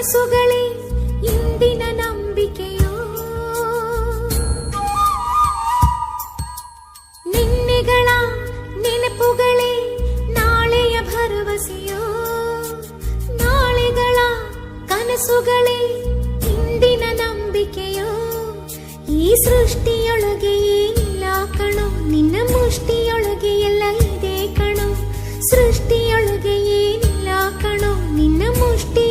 ಕನಸುಗಳೇ ಇಂದಿನ ನಂಬಿಕೆಯೋ, ನಿನ್ನೆಗಳ ನೆನಪುಗಳೇ ನಾಳೆಯ ಭರವಸೆಯೋ, ನಾಳೆಗಳ ಕನಸುಗಳೇ ಇಂದಿನ ನಂಬಿಕೆಯೋ. ಈ ಸೃಷ್ಟಿಯೊಳಗೆ ಏನಿಲ್ಲ ಕಣೋ, ನಿನ್ನ ಮುಷ್ಟಿಯೊಳಗೆ ಎಲ್ಲ ಇದೆ ಕಣೋ. ಸೃಷ್ಟಿಯೊಳಗೆ ಏನಿಲ್ಲ ಕಣೋ, ನಿನ್ನ ಮುಷ್ಟಿ